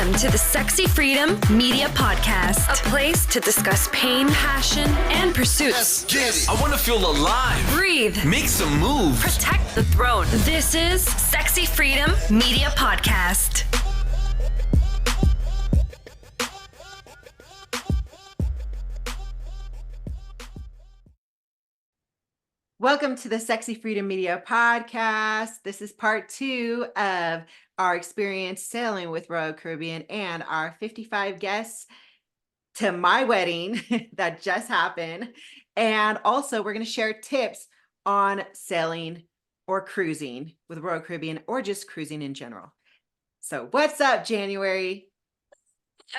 Welcome to the Sexy Freedom Media Podcast, a place to discuss pain, passion, and pursuits. I want to feel alive. Breathe. Make some moves. Protect the throne. This is Sexy Freedom Media Podcast. Welcome to the Sexy Freedom Media Podcast. This is part 2 of our experience sailing with Royal Caribbean and our 55 guests to my wedding that just happened. And also, we're going to share tips on sailing or cruising with Royal Caribbean or just cruising in general. So, what's up, January?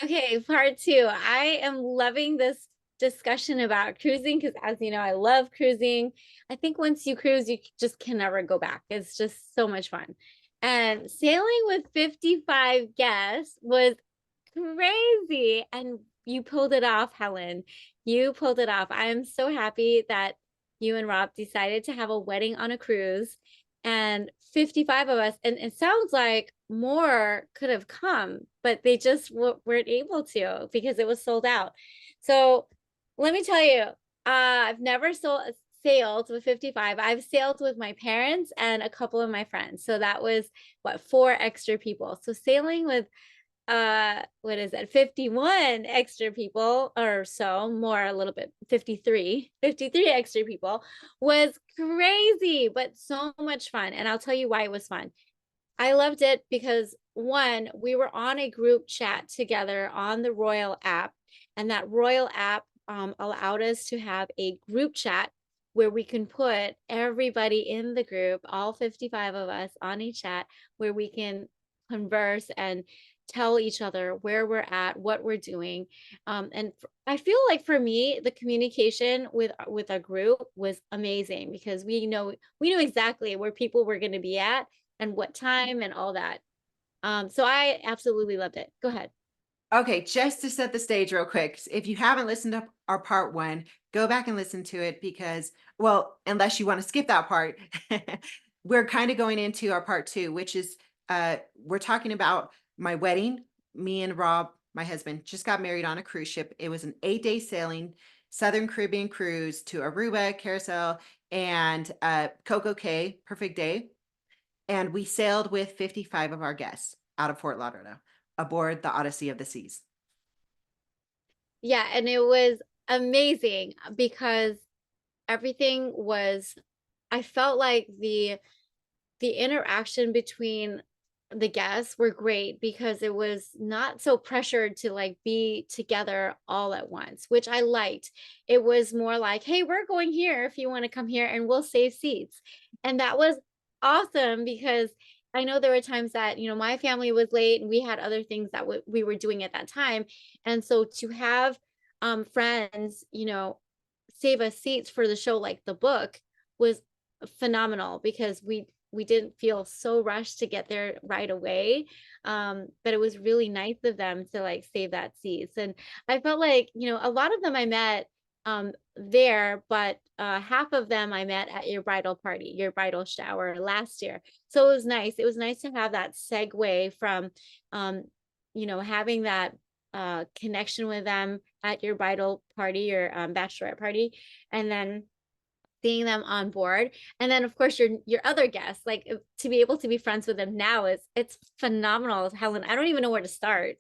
Okay, part 2. I am loving this discussion about cruising because, as you know, I love cruising. I think once you cruise, you just can never go back. It's just so much fun. And sailing with 55 guests was crazy. And you pulled it off, Helen. You pulled it off. I am so happy that you and Rob decided to have a wedding on a cruise and 55 of us. And it sounds like more could have come, but they just weren't able to because it was sold out. So let me tell you, I've never sailed with 55. I've sailed with my parents and a couple of my friends. So that was 4 extra people. So sailing with 51 extra people or so, more a little bit, 53 extra people was crazy, but so much fun. And I'll tell you why it was fun. I loved it because, one, we were on a group chat together on the Royal app, and that Royal app allowed us to have a group chat where we can put everybody in the group, all 55 of us on a chat where we can converse and tell each other where we're at, what we're doing. And I feel like for me, the communication with a group was amazing because we knew exactly where people were going to be at and what time and all that. So I absolutely loved it. Go ahead. Okay, just to set the stage real quick, if you haven't listened to our part 1, go back and listen to it because, well, unless you want to skip that part, we're kind of going into our part 2, which is we're talking about my wedding. Me and Rob, my husband, just got married on a cruise ship. It was an 8-day sailing Southern Caribbean cruise to Aruba, Carousel, and Coco Cay, perfect day. And we sailed with 55 of our guests out of Fort Lauderdale aboard the Odyssey of the Seas. Yeah, and it was amazing because everything was, I felt like the interaction between the guests were great because it was not so pressured to like be together all at once, which I liked. It was more like, hey, we're going here if you want to come here and we'll save seats. And that was awesome because I know there were times that, my family was late and we had other things that we were doing at that time. And so to have friends, save us seats for the show like the book was phenomenal because we didn't feel so rushed to get there right away. But it was really nice of them to like save that seats. And I felt like, a lot of them I met there, but half of them I met at your bridal party, your bridal shower last year. So it was nice. It was nice to have that segue from, having that connection with them at your bridal party or bachelorette party, and then seeing them on board. And then of course your other guests, like to be able to be friends with them now it's phenomenal. Helen, I don't even know where to start.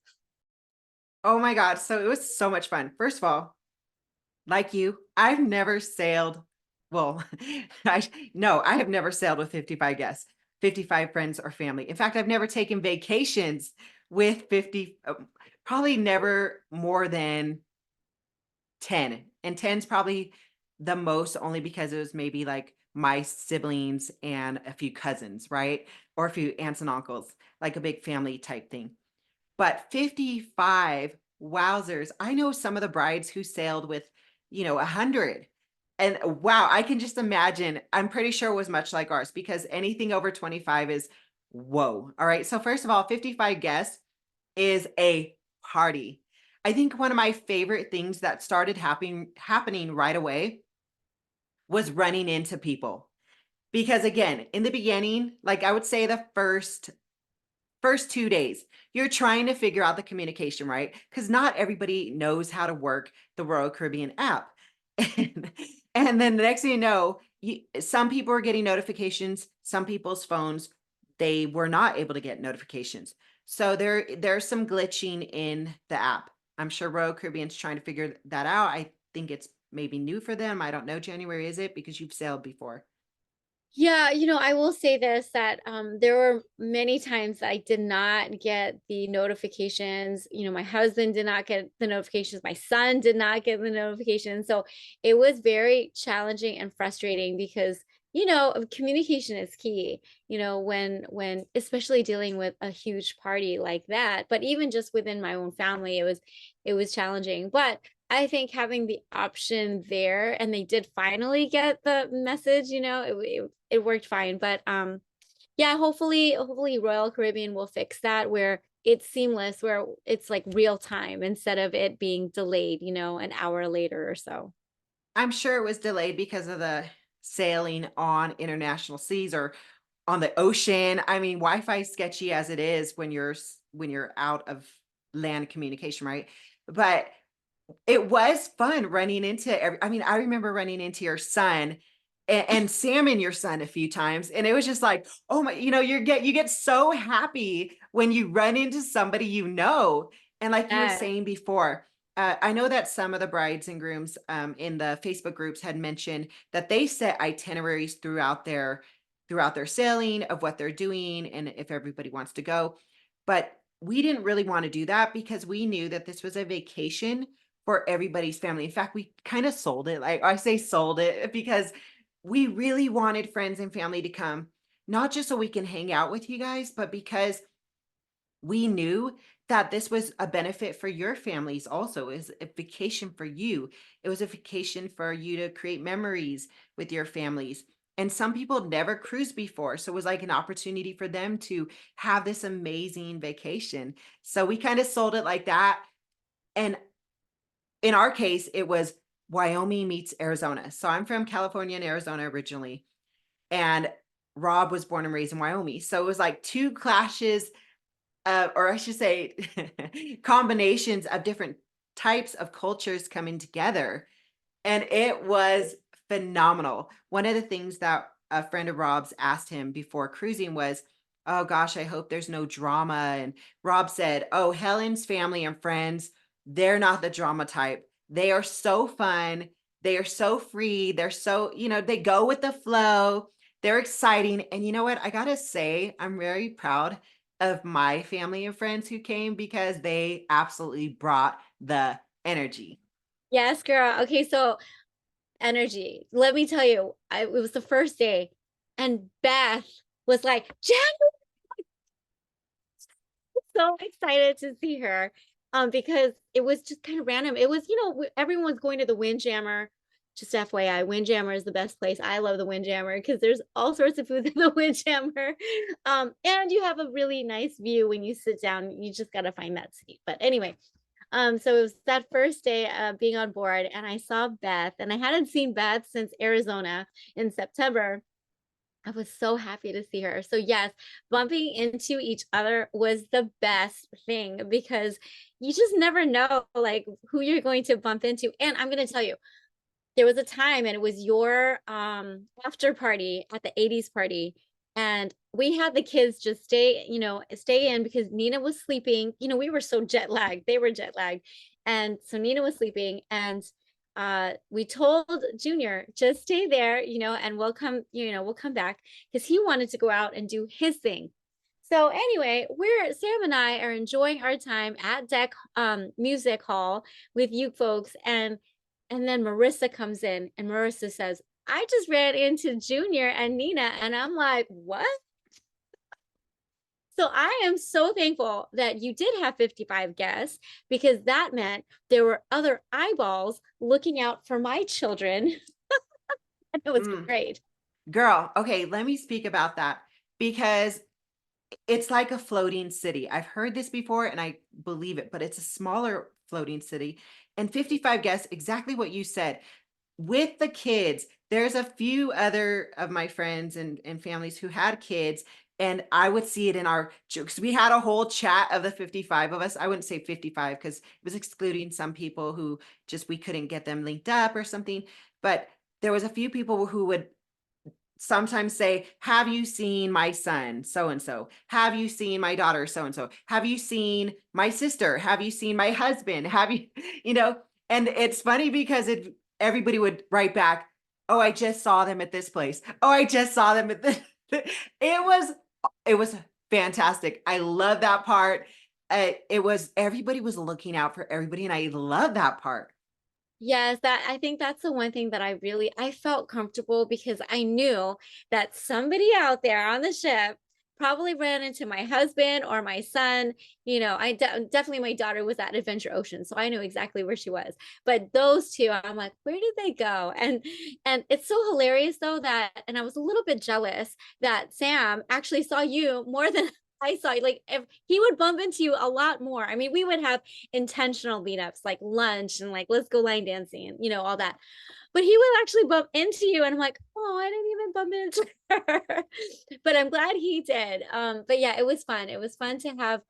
Oh my God. So it was so much fun. First of all, like you, I've never sailed. Well, I have never sailed with 55 guests, 55 friends or family. In fact, I've never taken vacations with 50, probably never more than 10. And 10's probably the most, only because it was maybe like my siblings and a few cousins, right? Or a few aunts and uncles, like a big family type thing. But 55, wowzers. I know some of the brides who sailed with 100. And wow, I can just imagine. I'm pretty sure it was much like ours because anything over 25 is whoa. All right. So first of all, 55 guests is a party. I think one of my favorite things that started happening right away was running into people. Because again, in the beginning, like I would say the first first 2 days, you're trying to figure out the communication, right? Because not everybody knows how to work the Royal Caribbean app. And then the next thing you know, some people are getting notifications, some people's phones, they were not able to get notifications. So there's some glitching in the app. I'm sure Royal Caribbean's trying to figure that out. I think it's maybe new for them. I don't know, January, is it? Because you've sailed before. Yeah, I will say this, that there were many times I did not get the notifications. My husband did not get the notifications. My son did not get the notifications. So it was very challenging and frustrating because, communication is key, when especially dealing with a huge party like that. But even just within my own family, it was challenging. But I think having the option there, and they did finally get the message, it worked fine. But yeah, hopefully Royal Caribbean will fix that, where it's seamless, where it's like real time instead of it being delayed, an hour later or so. I'm sure it was delayed because of the sailing on international seas or on the ocean. I mean, Wi-Fi is sketchy as it is when you're out of land communication, right? But it was fun running into I mean, I remember running into your son and Sam and your son a few times. And it was just like, oh my, you get so happy when you run into somebody, and like you were Yeah. saying before, I know that some of the brides and grooms in the Facebook groups had mentioned that they set itineraries throughout their sailing of what they're doing and if everybody wants to go. But we didn't really want to do that because we knew that this was a vacation for everybody's family. In fact, we kind of sold it. Like I say sold it because we really wanted friends and family to come, not just so we can hang out with you guys, but because we knew that this was a benefit for your families also. It was a vacation for you. It was a vacation for you to create memories with your families. And some people never cruised before. So it was like an opportunity for them to have this amazing vacation. So we kind of sold it like that. And in our case, it was Wyoming meets Arizona. So I'm from California and Arizona originally. And Rob was born and raised in Wyoming. So it was like two clashes, or I should say, combinations of different types of cultures coming together. And it was phenomenal. One of the things that a friend of Rob's asked him before cruising was, oh gosh, I hope there's no drama. And Rob said, oh, Helen's family and friends, they're not the drama type. They are so fun. They are so free. They're so, they go with the flow. They're exciting. And you know what? I got to say, I'm very proud of my family and friends who came because they absolutely brought the energy. Yes, girl. Okay, so energy. Let me tell you, it was the first day, and Beth was like, Jen, so excited to see her. Because it was just kind of random. It was, everyone was going to the Windjammer. Just FYI, Windjammer is the best place. I love the Windjammer because there's all sorts of food in the Windjammer. And you have a really nice view when you sit down. You just gotta find that seat. But anyway, so it was that first day being on board, and I saw Beth, and I hadn't seen Beth since Arizona in September. I was so happy to see her. So yes, bumping into each other was the best thing because you just never know like who you're going to bump into. And I'm going to tell you, there was a time, and it was your after party at the 80s party, and we had the kids just stay in because Nina was sleeping. We were so jet lagged. They were jet lagged. And so Nina was sleeping, and we told Junior, just stay there, and we'll come back because he wanted to go out and do his thing. So anyway, Sam and I are enjoying our time at Deck Music Hall with you folks, and then Marissa comes in, and Marissa says, I just ran into Junior and Nina. And I'm like, what? So I am so thankful that you did have 55 guests, because that meant there were other eyeballs looking out for my children. And it was great. Girl, okay, let me speak about that because it's like a floating city. I've heard this before and I believe it, but it's a smaller floating city. And 55 guests, exactly what you said. With the kids, there's a few other of my friends and families who had kids, And I would see it in our, because we had a whole chat of the 55 of us. I wouldn't say 55 because it was excluding some people who just, we couldn't get them linked up or something. But there was a few people who would sometimes say, have you seen my son so-and-so? Have you seen my daughter so-and-so? Have you seen my sister? Have you seen my husband? Have you, you know? And it's funny because everybody would write back, oh, I just saw them at this place. Oh, I just saw them at this. It was fantastic. I love that part. Everybody was looking out for everybody, and I love that part. Yes, that I think that's the one thing that I felt comfortable because I knew that somebody out there on the ship probably ran into my husband or my son. You know, definitely my daughter was at Adventure Ocean, so I knew exactly where she was. But those two, I'm like, where did they go? And it's so hilarious though that, and I was a little bit jealous that Sam actually saw you more than I saw you. Like if he would bump into you a lot more. I mean, we would have intentional meetups like lunch and like let's go line dancing and you know all that, but he would actually bump into you and I'm like, oh, I didn't even bump into her. But I'm glad he did. But yeah, it was fun. It was fun to have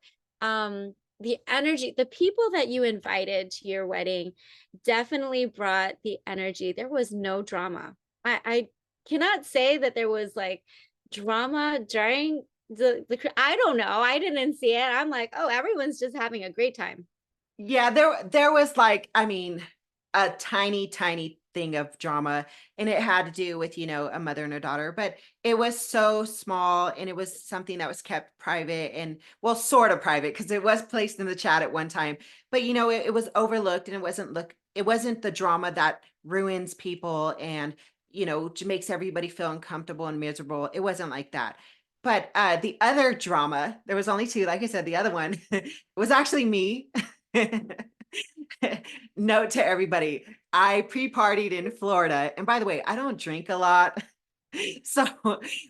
the energy. The people that you invited to your wedding definitely brought the energy. There was no drama. I cannot say that there was like drama during the I don't know, I didn't see it. I'm like, oh, everyone's just having a great time. Yeah, there was like, I mean, a tiny thing of drama, and it had to do with, a mother and a daughter, but it was so small, and it was something that was kept private, and well, sort of private because it was placed in the chat at one time, but it was overlooked, and it wasn't the drama that ruins people and makes everybody feel uncomfortable and miserable. It wasn't like that. But the other drama, there was only two, like I said, the other one was actually me. Note to everybody, I pre-partied in Florida. And by the way, I don't drink a lot. So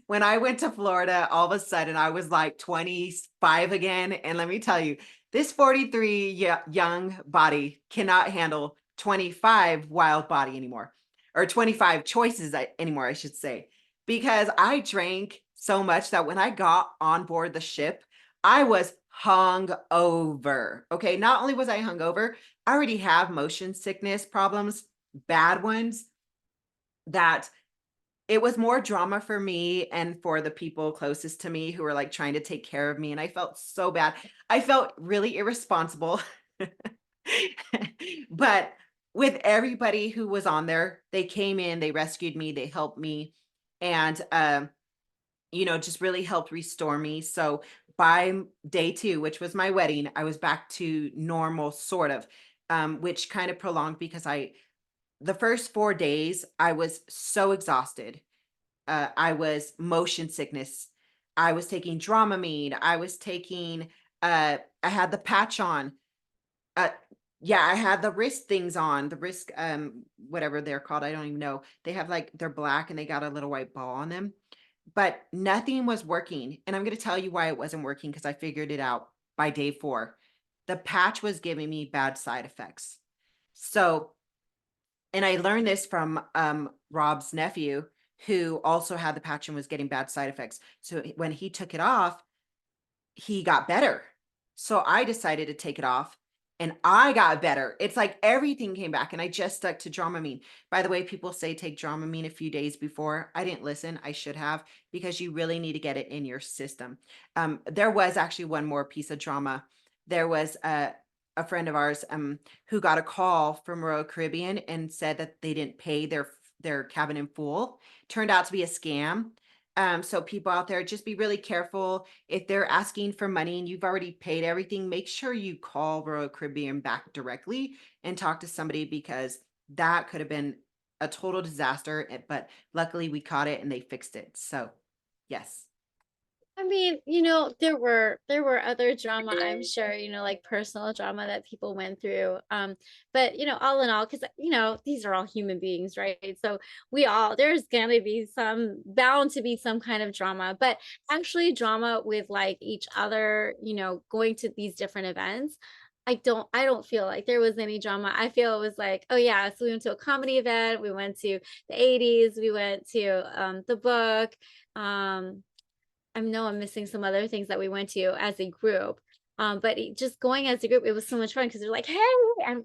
when I went to Florida, all of a sudden I was like 25 again. And let me tell you, this 43 young body cannot handle 25 wild body anymore, or 25 choices anymore, I should say, because I drank so much that when I got on board the ship, I was hung over. Okay. Not only was I hung over, I already have motion sickness problems, bad ones, that it was more drama for me and for the people closest to me who were like trying to take care of me. And I felt so bad. I felt really irresponsible. But with everybody who was on there, they came in, they rescued me, they helped me, and just really helped restore me. So by day 2, which was my wedding, I was back to normal, sort of, which kind of prolonged because the first 4 days, I was so exhausted. I was motion sickness. I was taking Dramamine. I was taking, I had the patch on. Yeah, I had the wrist things on, the wrist, whatever they're called. I don't even know. They have they're black and they got a little white ball on them, but nothing was working. And I'm going to tell you why it wasn't working, because I figured it out by day 4. The patch was giving me bad side effects. So, and I learned this from Rob's nephew, who also had the patch and was getting bad side effects. So when he took it off, he got better. So I decided to take it off, and I got better. It's like everything came back, and I just stuck to Dramamine. By the way, people say take Dramamine a few days before. I didn't listen. I should have, because you really need to get it in your system. There was actually one more piece of drama. There was a friend of ours who got a call from Royal Caribbean and said that they didn't pay their cabin in full. Turned out to be a scam. So people out there, just be really careful. If they're asking for money and you've already paid everything, make sure you call Royal Caribbean back directly and talk to somebody, because that could have been a total disaster. But luckily we caught it and they fixed it. So yes. I mean, there were other drama, I'm sure, like personal drama that people went through. But all in all, because these are all human beings, right? So there's gonna be bound to be some kind of drama, but actually drama with like each other, going to these different events. I don't feel like there was any drama. I feel it was like, oh yeah, so we went to a comedy event, we went to the 80s, we went to the book. I know I'm missing some other things that we went to as a group. But just going as a group, it was so much fun because they're like, hey, and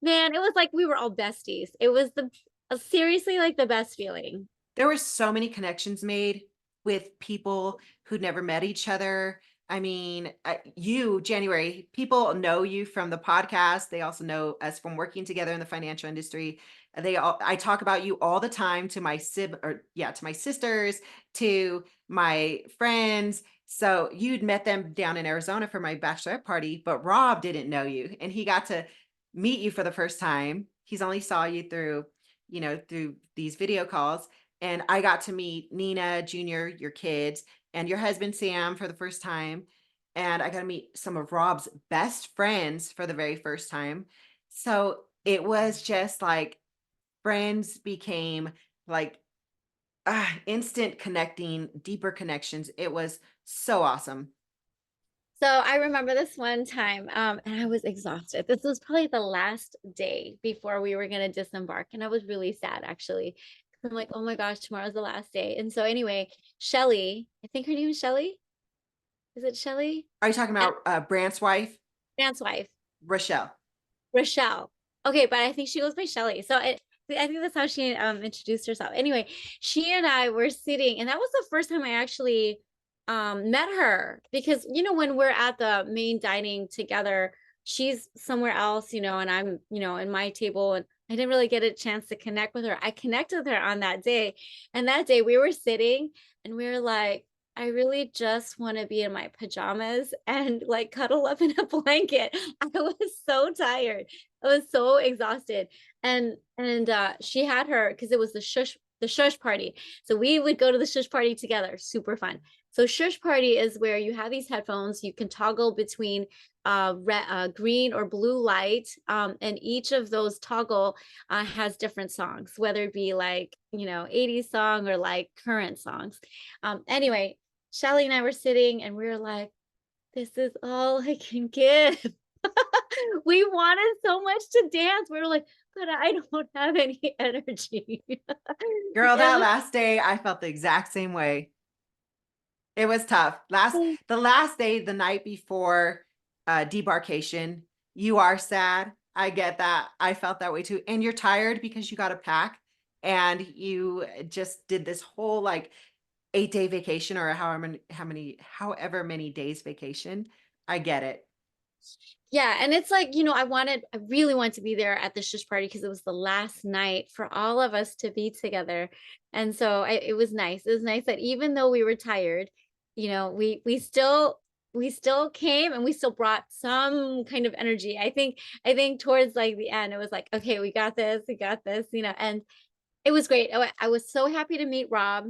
man, it was like we were all besties. It was the seriously like the best feeling. There were so many connections made with people who'd never met each other. I mean, you, January, people know you from the podcast. They also know us from working together in the financial industry. I talk about you all the time to my to my sisters, to my friends. So you'd met them down in Arizona for my bachelorette party, but Rob didn't know you, and he got to meet you for the first time. He's only saw you through, through these video calls. And I got to meet Nina, Junior, your kids, and your husband, Sam, for the first time. And I got to meet some of Rob's best friends for the very first time. So it was just like friends became like instant connecting, deeper connections. It was so awesome. So I remember this one time, and I was exhausted. This was probably the last day before we were going to disembark. And I was really sad, actually. I'm like, oh my gosh, tomorrow's the last day. And so anyway, Shelly, I think her name is Shelly. Is it Shelly? Are you talking about Brant's wife? Brant's wife, Rochelle. Rochelle. Okay, but I think she goes by Shelly. So I think that's how she introduced herself. Anyway, she and I were sitting, and that was the first time I actually met her, because when we're at the main dining together, she's somewhere else, and I'm in my table, and I didn't really get a chance to connect with her. I connected with her on that day, and that day we were sitting and we were like, I really just want to be in my pajamas and like cuddle up in a blanket. I was so tired. I was so exhausted. And she had her, because it was the shush party. So we would go to the shush party together. Super fun. So shush party is where you have these headphones. You can toggle between green or blue light, and each of those toggle has different songs, whether it be like 80s song or like current songs. Anyway, Shelly and I were sitting and we were like, this is all I can give. We wanted so much to dance. We were like, but I don't have any energy. Girl, that last day, I felt the exact same way. It was tough. The last day, the night before debarkation, you are sad. I get that. I felt that way too. And you're tired because you got to pack, and you just did this whole like 8-day vacation, or however many days vacation. I get it. Yeah, and it's like, I really wanted to be there at the shush party because it was the last night for all of us to be together. And so it was nice. It was nice that even though we were tired, we still came, and we still brought some kind of energy. I think towards like the end, it was like, okay, we got this, and it was great. I was so happy to meet Rob,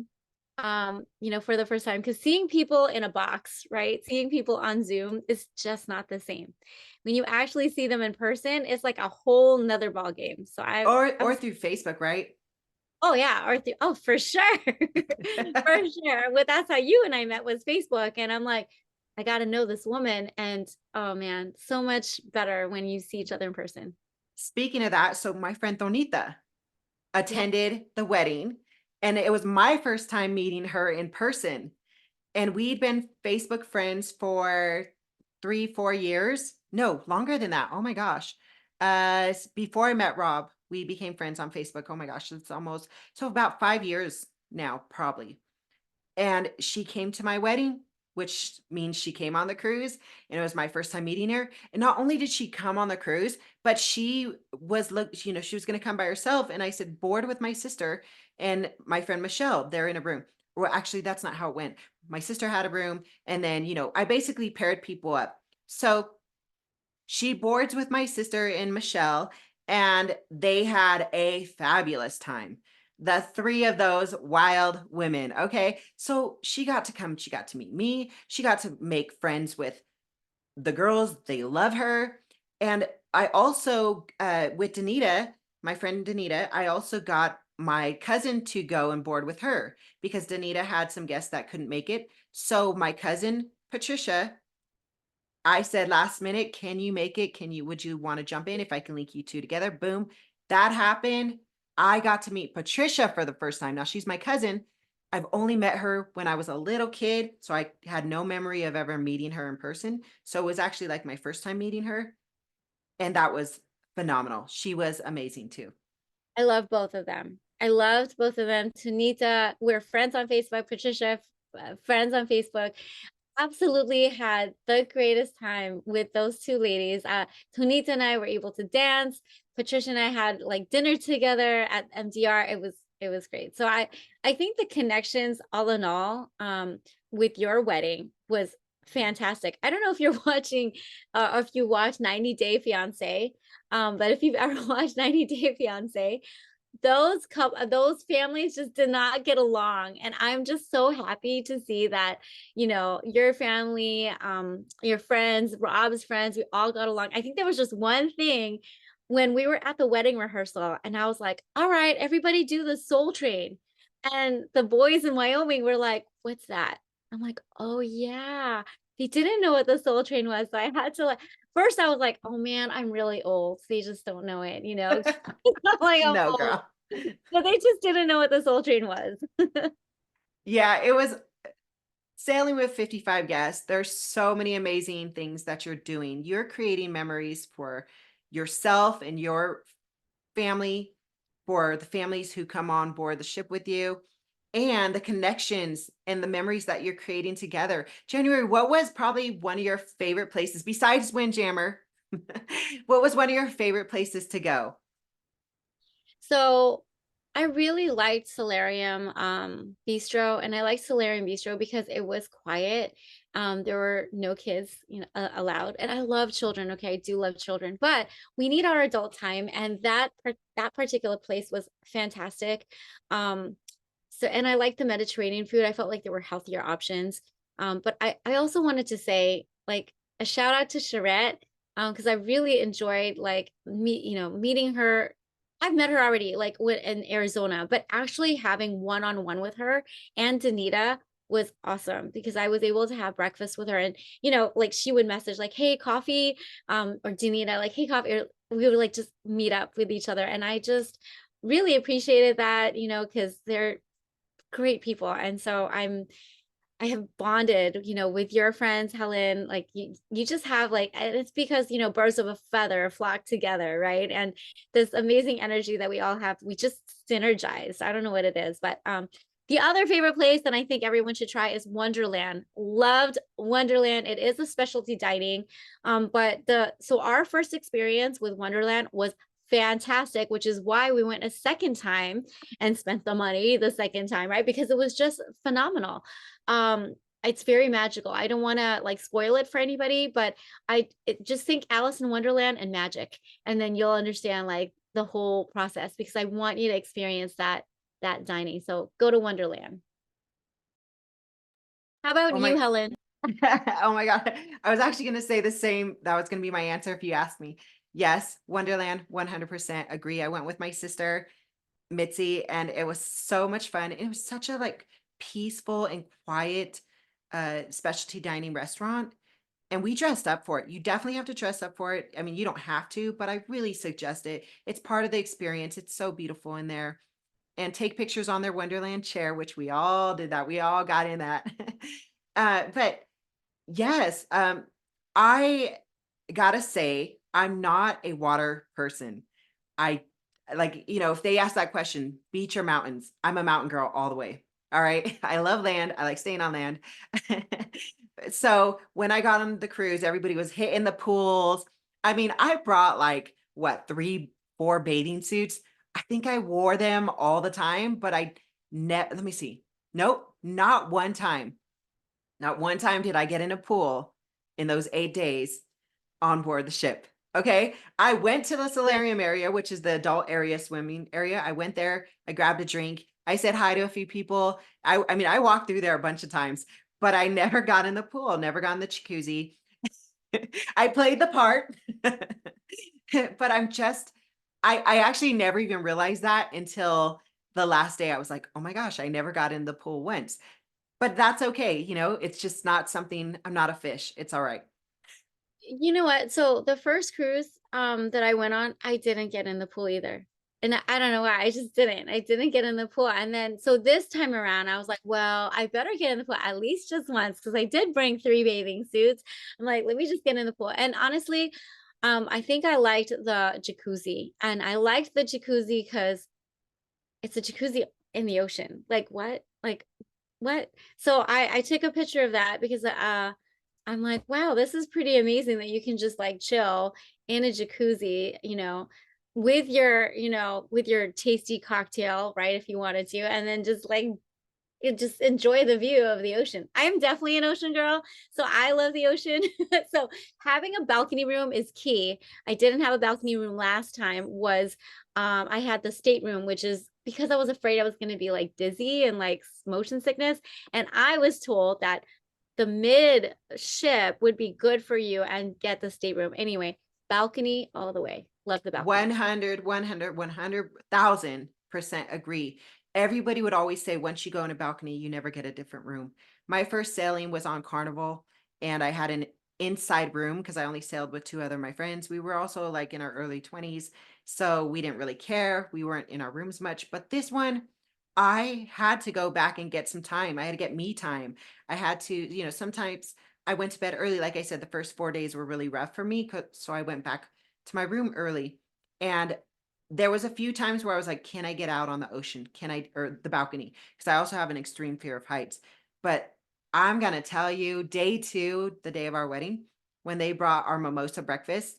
for the first time, because seeing people in a box, right? Seeing people on Zoom is just not the same. When you actually see them in person, it's like a whole nother ball game. So or through Facebook, right? Oh yeah, for sure. For sure. Well, that's how you and I met, was Facebook. And I'm like, I got to know this woman. And oh man, so much better when you see each other in person. Speaking of that, so my friend Tonita attended the wedding, and it was my first time meeting her in person. And we'd been Facebook friends for 3-4 years. No, longer than that. Oh my gosh. Before I met Rob, we became friends on Facebook. Oh my gosh, it's about 5 years now, probably. And she came to my wedding, which means she came on the cruise, and it was my first time meeting her. And not only did she come on the cruise, but she was she was going to come by herself. And I said, board with my sister and my friend Michelle. They're in a room. Well, actually, that's not how it went. My sister had a room, and then, I basically paired people up. So she boards with my sister and Michelle, and they had a fabulous time. The three of those wild women. Okay. So she got to meet me. She got to make friends with the girls. They love her. And I also, with Danita, my friend Danita, I also got my cousin to go and board with her, because Danita had some guests that couldn't make it. So my cousin, Patricia, I said last minute, can you make it? Would you want to jump in if I can link you two together? Boom. That happened. I got to meet Patricia for the first time. Now she's my cousin, I've only met her when I was a little kid, so I had no memory of ever meeting her in person. So it was actually like my first time meeting her, and that was phenomenal. She was amazing too. I love both of them. I loved both of them. Tanita, we're friends on Facebook. Patricia, friends on Facebook. Absolutely had the greatest time with those two ladies. Tanita and I were able to dance. Patricia and I had like dinner together at MDR. It was great. So I think the connections all in all with your wedding was fantastic. I don't know if you're watching or if you watch 90 Day Fiance, but if you've ever watched 90 Day Fiance, those families just did not get along, and I'm just so happy to see that, your family, your friends, Rob's friends, we all got along. I think there was just one thing when we were at the wedding rehearsal, and I was like, all right, everybody do the Soul Train, and the boys in Wyoming were like, what's that? I'm like, oh yeah, they didn't know what the Soul Train was, so I had to like, first I was like, oh man, I'm really old, so they just don't know it. Like I'm No, old. girl. But they just didn't know what the Soul Train was. Yeah, it was sailing with 55 guests. There's so many amazing things that you're doing. You're creating memories for yourself and your family, for the families who come on board the ship with you, and the connections and the memories that you're creating together. January, what was probably one of your favorite places besides Windjammer? What was one of your favorite places to go? So I really liked Solarium Bistro, and I liked Solarium Bistro because it was quiet. There were no kids, allowed, and I love children. Okay, I do love children, but we need our adult time, and that particular place was fantastic. So, and I liked the Mediterranean food. I felt like there were healthier options. But I also wanted to say like a shout out to Charette, because I really enjoyed like meeting her. I've met her already, like in Arizona, but actually having one-on-one with her and Danita was awesome because I was able to have breakfast with her, and like she would message like, hey, coffee, or Danita like, hey, coffee, or we would like just meet up with each other. And I just really appreciated that, because they're great people. And so I have bonded, with your friends, Helen, like you just have like, and it's because, birds of a feather flock together, right? And this amazing energy that we all have, we just synergize. I don't know what it is, but the other favorite place that I think everyone should try is Wonderland. Loved Wonderland. It is a specialty dining. But so our first experience with Wonderland was fantastic, which is why we went a second time and spent the money the second time, right? Because it was just phenomenal. It's very magical. I don't want to like spoil it for anybody, but just think Alice in Wonderland and magic, and then you'll understand like the whole process, because I want you to experience that dining. So go to Wonderland. How about Oh you, my, Helen? oh my God. I was actually going to say the same. That was going to be my answer if you asked me. Yes, Wonderland, 100% agree. I went with my sister, Mitzi, and it was so much fun. It was such a like peaceful and quiet specialty dining restaurant. And we dressed up for it. You definitely have to dress up for it. I mean, you don't have to, but I really suggest it. It's part of the experience. It's so beautiful in there. And take pictures on their Wonderland chair, which we all did that. We all got in that. But yes, I gotta say, I'm not a water person. I like, if they ask that question, beach or mountains, I'm a mountain girl all the way. All right. I love land. I like staying on land. So when I got on the cruise, everybody was hitting the pools. I mean, I brought like what, 3, 4 bathing suits. I think I wore them all the time, but let me see. Nope, not one time. Not one time did I get in a pool in those 8 days on board the ship. Okay. I went to the solarium area, which is the adult area, swimming area. I went there. I grabbed a drink. I said hi to a few people. I mean, I walked through there a bunch of times, but I never got in the pool, never got in the jacuzzi. I played the part, but I actually never even realized that until the last day. I was like, oh my gosh, I never got in the pool once. But that's okay. It's just not something, I'm not a fish. It's all right. You know what? So the first cruise that I went on, I didn't get in the pool either. And I don't know why, I didn't get in the pool, and then so this time around, I was like, "Well, I better get in the pool at least just once because I did bring 3 bathing suits." I'm like, "Let me just get in the pool," and honestly, I think I liked the jacuzzi, and I liked the jacuzzi because it's a jacuzzi in the ocean. Like, what? Like, what? So I took a picture of that because, I'm like, "Wow, this is pretty amazing that you can just, like, chill in a jacuzzi, with your tasty cocktail, right, if you wanted to, and then just, like, just enjoy the view of the ocean." I'm definitely an ocean girl, so I love the ocean. So having a balcony room is key. I didn't have a balcony room last time, I had the stateroom, which is because I was afraid I was gonna be, like, dizzy and, like, motion sickness, and I was told that the mid ship would be good for you and get the stateroom. Anyway, balcony all the way. Love the balcony. 100,000% agree. Everybody would always say once you go in a balcony, you never get a different room. My first sailing was on Carnival, and I had an inside room because I only sailed with two other my friends. We were also like in our early 20s, so we didn't really care. We weren't in our rooms much. But this one, I had to go back and get some time. I had to get me time. I had to, sometimes I went to bed early. Like I said, the first 4 days were really rough for me. So I went back to my room early. And there was a few times where I was like, can I get out on the ocean? Or the balcony? Because I also have an extreme fear of heights. But I'm going to tell you, day 2, the day of our wedding, when they brought our mimosa breakfast,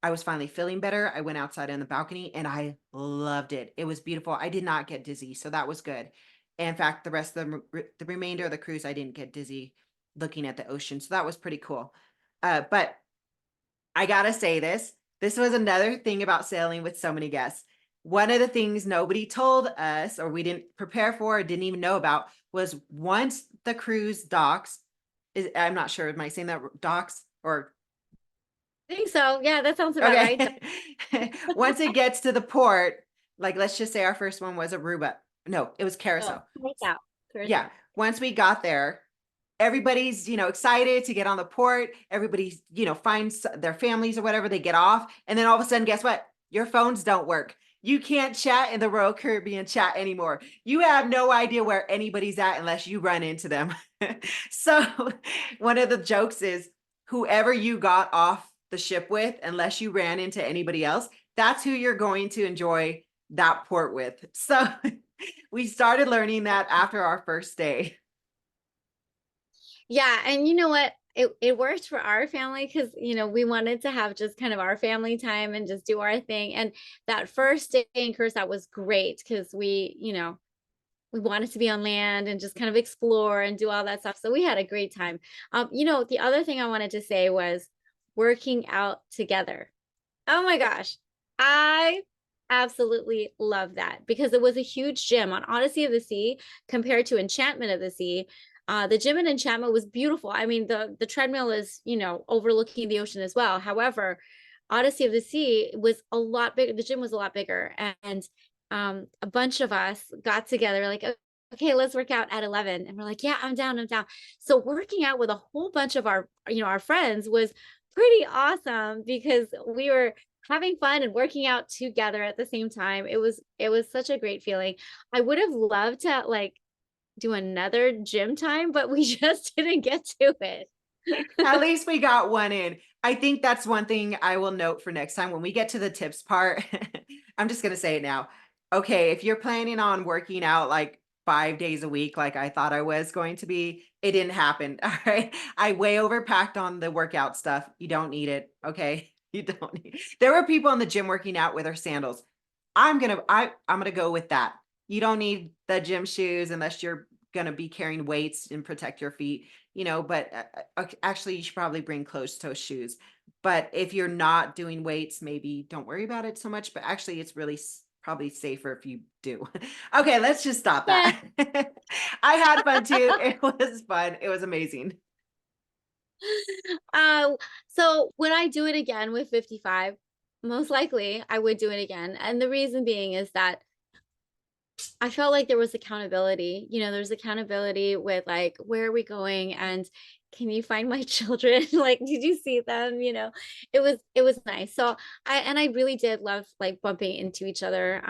I was finally feeling better. I went outside on the balcony and I loved it. It was beautiful. I did not get dizzy, so that was good. In fact, the rest of the remainder of the cruise, I didn't get dizzy looking at the ocean. So that was pretty cool. But I gotta say this. This was another thing about sailing with so many guests. One of the things nobody told us, or we didn't prepare for, or didn't even know about, was once the cruise docks, I'm not sure, am I saying that docks or I think so. Yeah, that sounds about right. okay? Once it gets to the port, like let's just say our first one was Aruba. No, it was Oh, Carousel. Curacao. Yeah. Curacao. Once we got there, everybody's, excited to get on the port. Everybody's, finds their families or whatever, they get off. And then all of a sudden, guess what? Your phones don't work. You can't chat in the Royal Caribbean chat anymore. You have no idea where anybody's at unless you run into them. So one of the jokes is whoever you got off the ship with, unless you ran into anybody else, that's who you're going to enjoy that port with. So we started learning that after our first day. Yeah, and you know what? It worked for our family because we wanted to have just kind of our family time and just do our thing. And that first day in Curacao was great because we wanted to be on land and just kind of explore and do all that stuff. So we had a great time. The other thing I wanted to say was working out together. Oh my gosh. I absolutely love that because it was a huge gym on Odyssey of the Sea compared to Enchantment of the Sea. The gym in Enchantment was beautiful. I mean, the treadmill is, overlooking the ocean as well. However, Odyssey of the Sea was a lot bigger. The gym was a lot bigger. And a bunch of us got together like, okay, let's work out at 11. And we're like, yeah, I'm down. I'm down. So working out with a whole bunch of our friends was pretty awesome because we were having fun and working out together at the same time. It was such a great feeling. I would have loved to like do another gym time, but we just didn't get to it. At least we got one in. I think that's one thing I will note for next time when we get to the tips part. I'm just going to say it now. Okay, if you're planning on working out like 5 days a week, like I thought I was going to be, it didn't happen. All right. I way overpacked on the workout stuff. You don't need it. Okay. You don't need. There were people in the gym working out with their sandals. I'm gonna go with that. You don't need the gym shoes unless you're gonna be carrying weights and protect your feet, but actually you should probably bring closed toe shoes. But if you're not doing weights, maybe don't worry about it so much, but actually it's really probably safer if you do. Okay, let's just stop Yeah. that. I had fun too. It was fun. It was amazing. So would I do it again with 55? Most likely I would do it again. And the reason being is that I felt like there was accountability. There's accountability with like, where are we going? And can you find my children? Like, did you see them? It was nice. So I really did love like bumping into each other.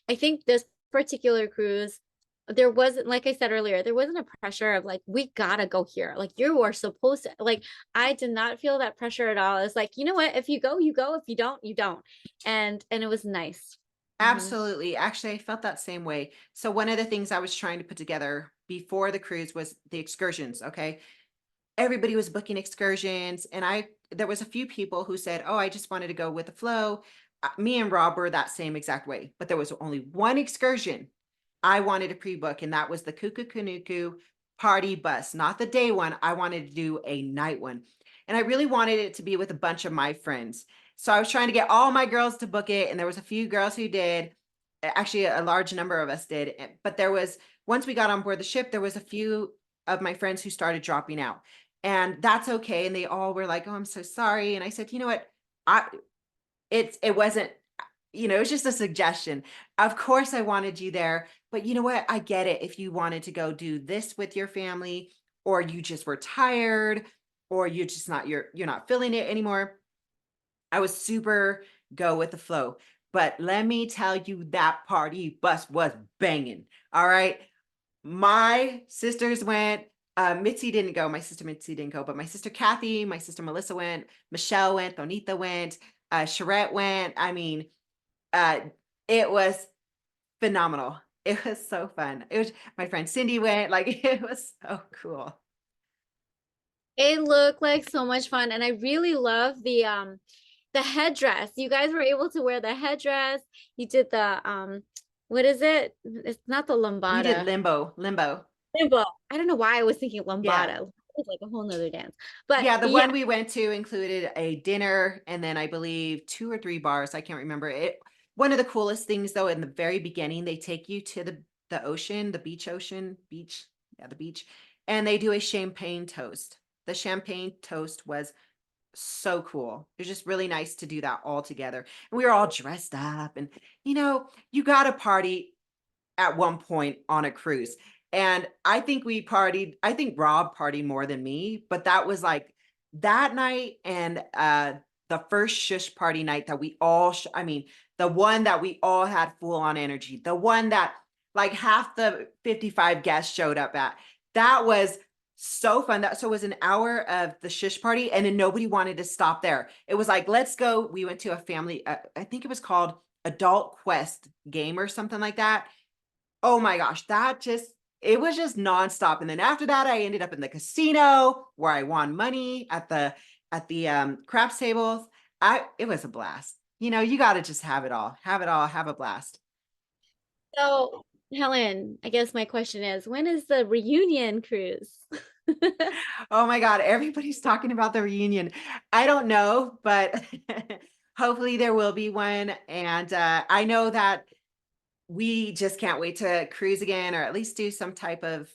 I think this particular cruise, there wasn't, like I said earlier, there wasn't a pressure of like, we gotta go here. Like you are supposed to, like, I did not feel that pressure at all. It's like, you know what? If you go, you go. If you don't, you don't. And it was nice. Mhm. Absolutely. Actually, I felt that same way. So one of the things I was trying to put together before the cruise was the excursions. Okay. Everybody was booking excursions, and there was a few people who said, "Oh, I just wanted to go with the flow." Me and Rob were that same exact way, but there was only one excursion I wanted to pre-book, and that was the Kukukunuku party bus, not the day one. I wanted to do a night one, and I really wanted it to be with a bunch of my friends. So I was trying to get all my girls to book it, and there was a few girls who did. Actually, a large number of us did, but there was, once we got on board the ship, there was a few of my friends who started dropping out, and that's okay. And they all were like, "Oh, I'm so sorry." And I said, "You know what? I it wasn't, it was just a suggestion. Of course I wanted you there, but you know what? I get it if you wanted to go do this with your family, or you just were tired, or you're not feeling it anymore." I was super go with the flow. But let me tell you, that party bus was banging. All right. My sisters went. Mitzi didn't go. My sister Mitzi didn't go, but my sister Kathy, my sister Melissa went. Michelle went. Donita went. Charette went. I mean, uh, it was phenomenal. It was so fun. It was, my friend Cindy went. Like, it was so cool. It looked like so much fun. And I really love the headdress. You guys were able to wear the headdress. You did the what is it? It's not the We did lambada. limbo. Limbo. I don't know why I was thinking Yeah. lambada. It's like a whole nother dance. But Yeah, the yeah, one we went to included a dinner and then I believe 2 or 3 bars. I can't remember it. One of the coolest things though, in the very beginning, they take you to the ocean, the beach. Yeah, the beach. And they do a champagne toast. The champagne toast was so cool. It was just really nice to do that all together. And we were all dressed up, and you got to party at one point on a cruise. And I think we partied, I think Rob partied more than me, but that was like that night and the first shush party night that we all I mean, the one that we all had full on energy, the one that like half the 55 guests showed up at. That was so fun. That so it was an hour of the shush party, and then nobody wanted to stop there. It was like, let's go. We went to a family, I think it was called Adult Quest game or something like that. Oh my gosh, it was just nonstop. And then after that, I ended up in the casino where I won money at the craps tables. It was a blast. You got to just have it all, have a blast. so Helen, I guess my question is, when is the reunion cruise? Oh my God, everybody's talking about the reunion. I don't know, but hopefully there will be one. And I know that we just can't wait to cruise again, or at least do some type of,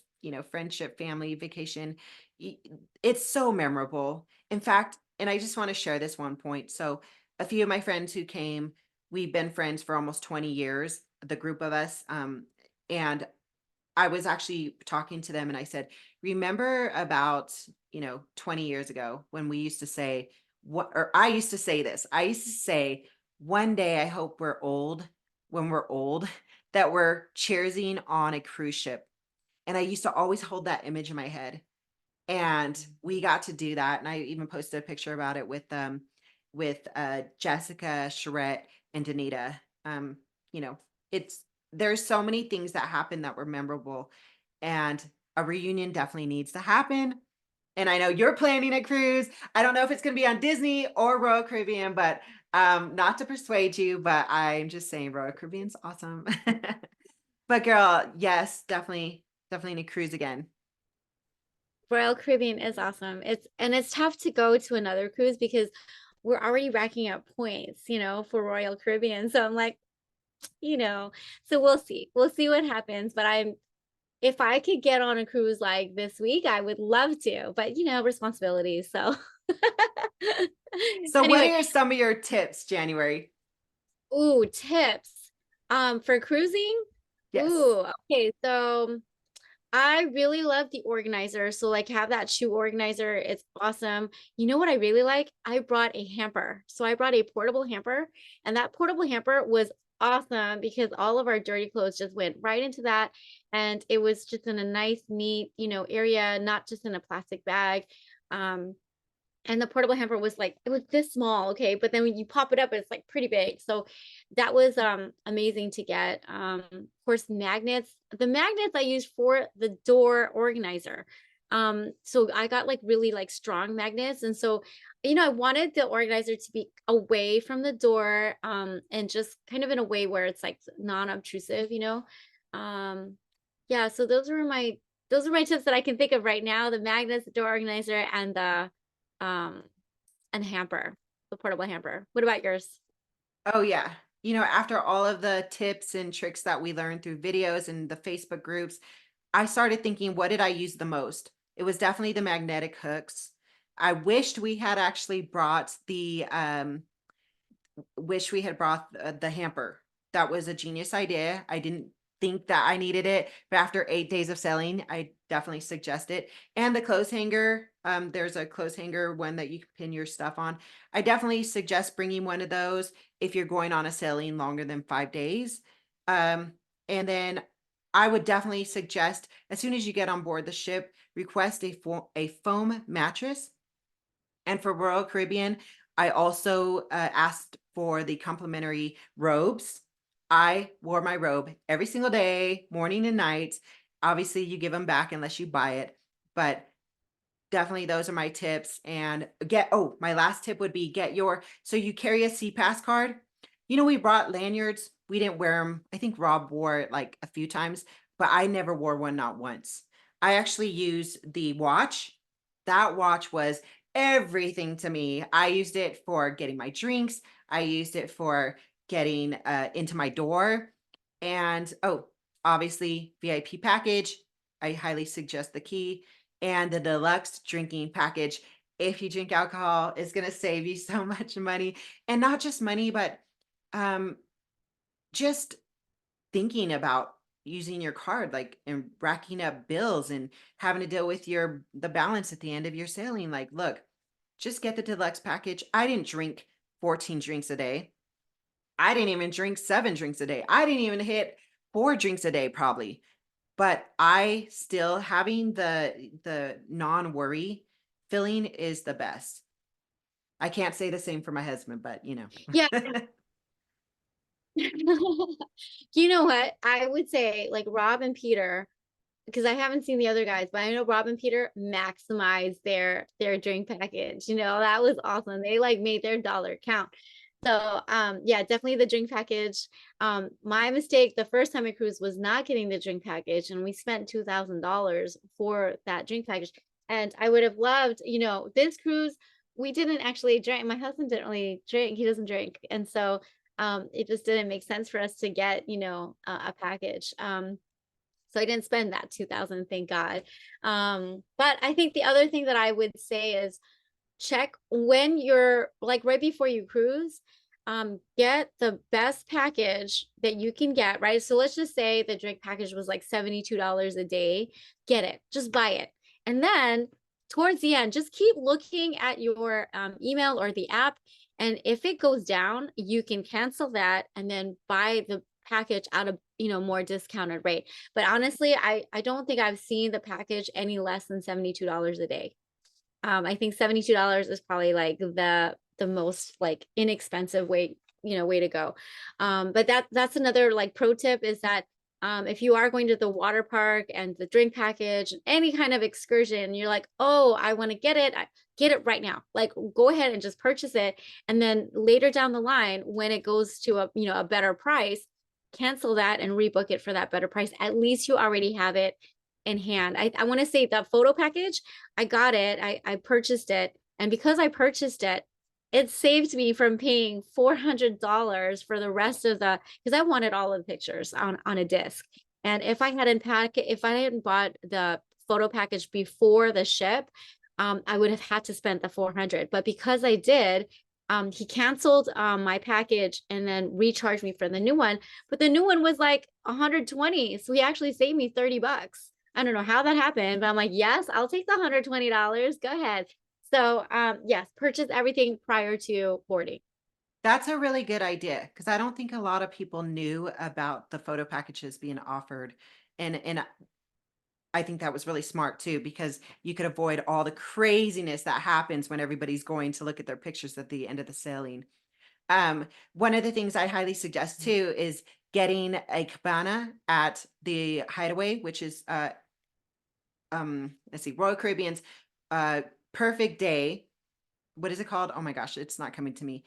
friendship, family vacation. Y- It's so memorable. In fact, and I just want to share this one point. So, a few of my friends who came, we've been friends for almost 20 years, the group of us. And I was actually talking to them and I said, remember about, 20 years ago when we used to say, what, or I used to say this, I used to say, one day I hope we're old, when we're old, that we're cheersing on a cruise ship. And I used to always hold that image in my head. And we got to do that. And I even posted a picture about it with Jessica, Charette, and Danita. Um, you know, it's there's so many things that happened that were memorable, and a reunion definitely needs to happen. And I know you're planning a cruise. I don't know if it's going to be on Disney or Royal Caribbean, but not to persuade you, but I'm just saying Royal Caribbean's awesome. But girl, yes, definitely need cruise again. Royal Caribbean is awesome. It's tough to go to another cruise because we're already racking up points, for Royal Caribbean. So I'm like, so we'll see. We'll see what happens. But if I could get on a cruise like this week, I would love to. But responsibilities. So So what anyway, are some of your tips, January? ooh, tips. For cruising. Yes. Ooh, okay. So I really love the organizer. So like have that shoe organizer. It's awesome. You know what I really like? I brought a hamper. So I brought a portable hamper, and that portable hamper was awesome because all of our dirty clothes just went right into that. And it was just in a nice, neat, area, not just in a plastic bag. Um, and the portable hamper was like, it was this small, okay, but then when you pop it up, it's like pretty big. So that was amazing to get. Of course, magnets. The magnets I used for the door organizer. So I got like really like strong magnets. And so, I wanted the organizer to be away from the door, and just kind of in a way where it's like non-obtrusive, yeah, so those are my tips that I can think of right now: the magnets, the door organizer, and the um hamper, the portable hamper. What about yours? Oh yeah. After all of the tips and tricks that we learned through videos and the Facebook groups, I started thinking, what did I use the most? It was definitely the magnetic hooks. I wished we had actually brought the hamper. That was a genius idea. I didn't think that I needed it, but after 8 days of selling, I definitely suggest it. And the clothes hanger, there's a clothes hanger one that you can pin your stuff on. I definitely suggest bringing one of those if you're going on a sailing longer than 5 days. And then I would definitely suggest, as soon as you get on board the ship, request a foam mattress. And for Royal Caribbean, I also asked for the complimentary robes. I wore my robe every single day, morning and night. Obviously, you give them back unless you buy it, but definitely those are my tips. And my last tip would be so you carry a CPAS card. We brought lanyards. We didn't wear them. I think Rob wore it like a few times, but I never wore one, not once. I actually used the watch. That watch was everything to me. I used it for getting my drinks. I used it for getting into my door. And obviously VIP package. I highly suggest the key, and the deluxe drinking package. If you drink alcohol, it's going to save you so much money, and not just money, but just thinking about using your card, like, and racking up bills and having to deal with the balance at the end of your sailing. Like, look, just get the deluxe package. I didn't drink 14 drinks a day. I didn't even drink 7 drinks a day. I didn't even hit 4 drinks a day probably. But I still, having the non-worry feeling is the best. I can't say the same for my husband, but Yeah. You know what? I would say like Rob and Peter, because I haven't seen the other guys, but I know Rob and Peter maximize their drink package. That was awesome. They like made their dollar count. So yeah, definitely the drink package. My mistake the first time I cruised was not getting the drink package, and we spent $2,000 for that drink package. And I would have loved, this cruise, we didn't actually drink. My husband didn't really drink. He doesn't drink. And so it just didn't make sense for us to get, a package. So I didn't spend that 2,000, thank God. But I think the other thing that I would say is check when you're like right before you cruise, get the best package that you can get, right? So let's just say the drink package was like $72 a day. Get it, just buy it. And then towards the end, just keep looking at your email or the app. And if it goes down, you can cancel that and then buy the package at a more discounted rate. But honestly, I don't think I've seen the package any less than $72 a day. I think $72 is probably like the most like inexpensive way to go. But that's another like pro tip is that if you are going to the water park and the drink package, any kind of excursion, you're like, oh, I want to get it. Get it right now. Like, go ahead and just purchase it. And then later down the line, when it goes to a better price, cancel that and rebook it for that better price. At least you already have it in hand. I want to say the photo package, I got it. I purchased it. And because I purchased it, it saved me from paying $400 for the rest of because I wanted all of the pictures on a disc. And if I hadn't bought the photo package before the ship, I would have had to spend the $400. But because I did, he canceled my package and then recharged me for the new one. But the new one was like $120. So he actually saved me $30. I don't know how that happened, but I'm like, yes, I'll take the $120. Go ahead. So yes, purchase everything prior to boarding. That's a really good idea because I don't think a lot of people knew about the photo packages being offered. And I think that was really smart too, because you could avoid all the craziness that happens when everybody's going to look at their pictures at the end of the sailing. One of the things I highly suggest too is getting a cabana at the Hideaway, which is let's see, Royal Caribbean's Perfect Day. What is it called? Oh my gosh, it's not coming to me.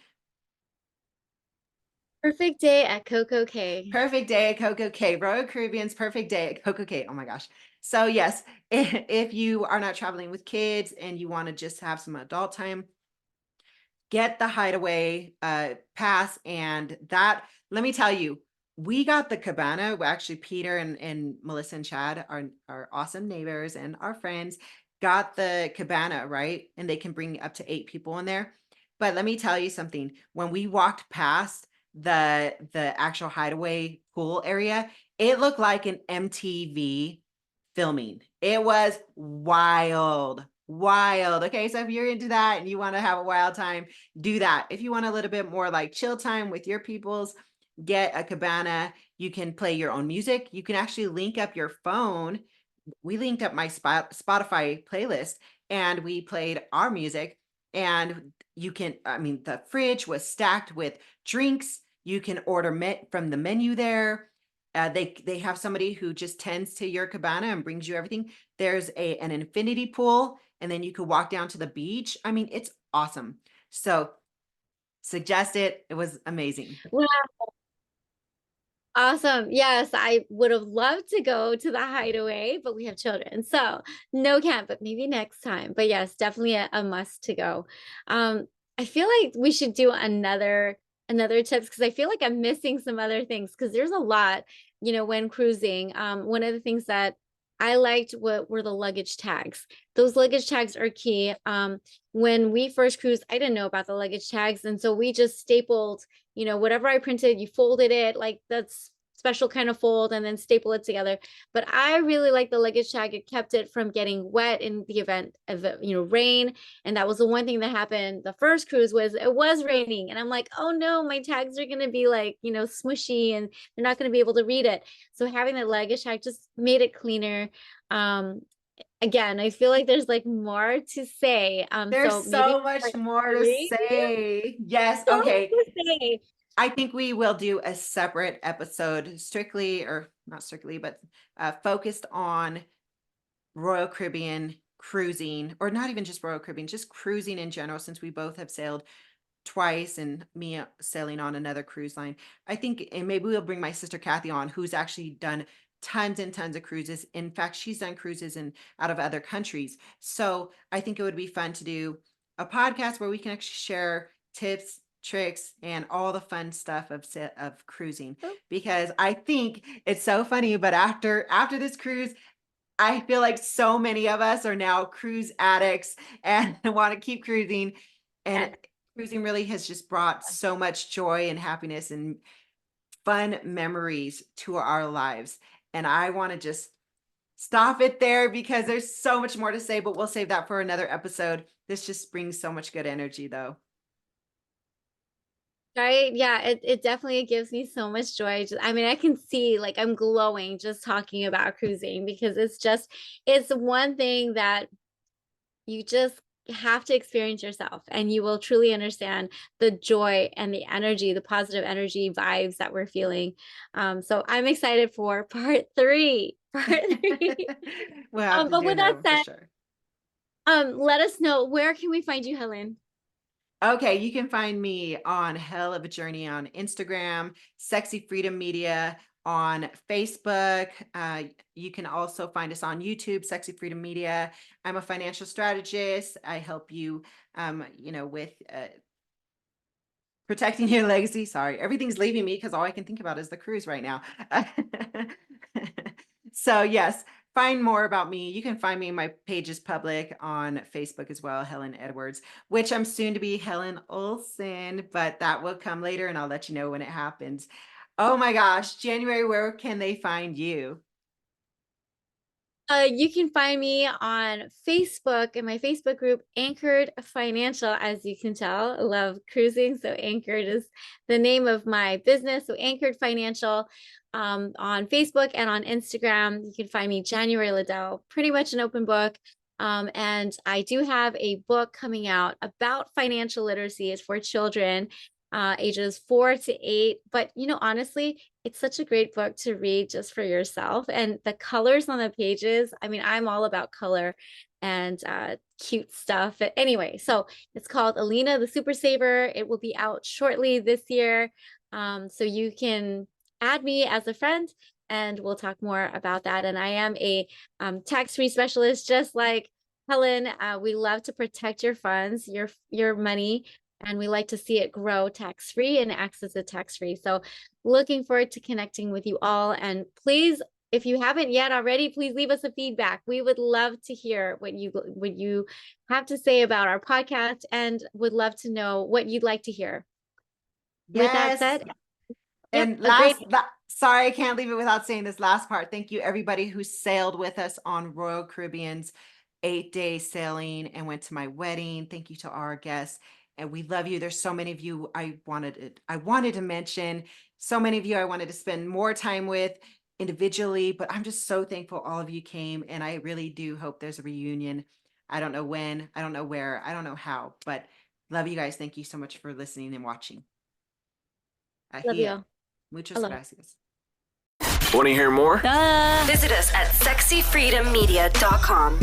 Perfect day at Coco Cay. Perfect Day at Coco Cay. Royal Caribbean's Perfect Day at Coco Cay. Oh my gosh. So yes, if you are not traveling with kids and you want to just have some adult time, get the Hideaway pass. And that, let me tell you, we got the cabana. Well, actually, Peter and Melissa and Chad, our awesome neighbors and our friends, got the cabana, right? And they can bring up to 8 people in there. But let me tell you something. When we walked past the actual Hideaway pool area, it looked like an MTV filming. It was wild. Wild. Okay, so if you're into that and you want to have a wild time, do that. If you want a little bit more like chill time with your peoples, get a cabana. You can play your own music. You can actually link up your phone. We linked up my Spotify playlist and we played our music. And you can, I mean, the fridge was stacked with drinks. You can order from the menu there. They have somebody who just tends to your cabana and brings you everything. There's an infinity pool, and then you could walk down to the beach. I mean, it's awesome. So suggest it. It was amazing. Wow. Awesome. Yes, I would have loved to go to the Hideaway, but we have children. So no camp, but maybe next time. But yes, definitely a must to go. I feel like we should do another tips because I feel like I'm missing some other things because there's a lot, when cruising. One of the things that I liked were the luggage tags. Those luggage tags are key. When we first cruised, I didn't know about the luggage tags. And so we just stapled, whatever I printed, you folded it like that's special kind of fold and then staple it together. But I really like the luggage tag. It kept it from getting wet in the event of, rain. And that was the one thing that happened. The first cruise was it was raining. And I'm like, oh no, my tags are going to be like, smushy and they're not going to be able to read it. So having that luggage tag just made it cleaner. Again, I feel like there's like more to say. There's so much more to say. Yes. Okay. I think we will do a separate episode strictly, or not strictly, but focused on Royal Caribbean cruising, or not even just Royal Caribbean, just cruising in general, since we both have sailed twice and me sailing on another cruise line. I think, and maybe we'll bring my sister Kathy on, who's actually done tons and tons of cruises. In fact, she's done cruises out of other countries. So I think it would be fun to do a podcast where we can actually share tips, tricks, and all the fun stuff of cruising, because I think it's so funny. But after this cruise, I feel like so many of us are now cruise addicts and want to keep cruising. And cruising really has just brought so much joy and happiness and fun memories to our lives. And I want to just stop it there because there's so much more to say, but we'll save that for another episode. This just brings so much good energy though. Right. Yeah, it definitely gives me so much joy. I mean, I can see like I'm glowing just talking about cruising because it's one thing that you just have to experience yourself and you will truly understand the joy and the energy, the positive energy vibes that we're feeling. So I'm excited for part 3. We'll have to but do with that another said, for sure. Let us know, where can we find you, Helen? Okay, you can find me on Hell of a Journey on Instagram, Sexy Freedom Media on Facebook. You can also find us on YouTube, Sexy Freedom Media. I'm a financial strategist. I help you, with protecting your legacy. Sorry, everything's leaving me because all I can think about is the cruise right now. So yes, find more about me. You can find me. My page is public on Facebook as well, Helen Edwards, which I'm soon to be Helen Olsen, but that will come later and I'll let you know when it happens. Oh my gosh, January, where can they find you? You can find me on Facebook in my Facebook group, Anchored Financial. As you can tell, I love cruising. So Anchored is the name of my business. So Anchored Financial on Facebook and on Instagram. You can find me January Liddell, pretty much an open book. And I do have a book coming out about financial literacy. It's for children ages 4 to 8. But, honestly, it's such a great book to read just for yourself. And the colors on the pages, I mean, I'm all about color and cute stuff. But anyway, so it's called Alina the Super Saver. It will be out shortly this year. So you can add me as a friend and we'll talk more about that. And I am a tax-free specialist, just like Helen. We love to protect your funds, your money, and we like to see it grow tax-free and access it tax-free. So looking forward to connecting with you all. And please, if you haven't yet already, please leave us a feedback. We would love to hear what you have to say about our podcast and would love to know what you'd like to hear. With that said, and sorry, I can't leave it without saying this last part. Thank you everybody who sailed with us on Royal Caribbean's 8-day sailing and went to my wedding. Thank you to our guests. And we love you. There's so many of you I wanted to mention, so many of you I wanted to spend more time with individually, but I'm just so thankful all of you came. And I really do hope there's a reunion. I don't know when, I don't know where, I don't know how, but love you guys. Thank you so much for listening and watching. Love you. Muchas gracias. Want to hear more? Visit us at sexyfreedommedia.com.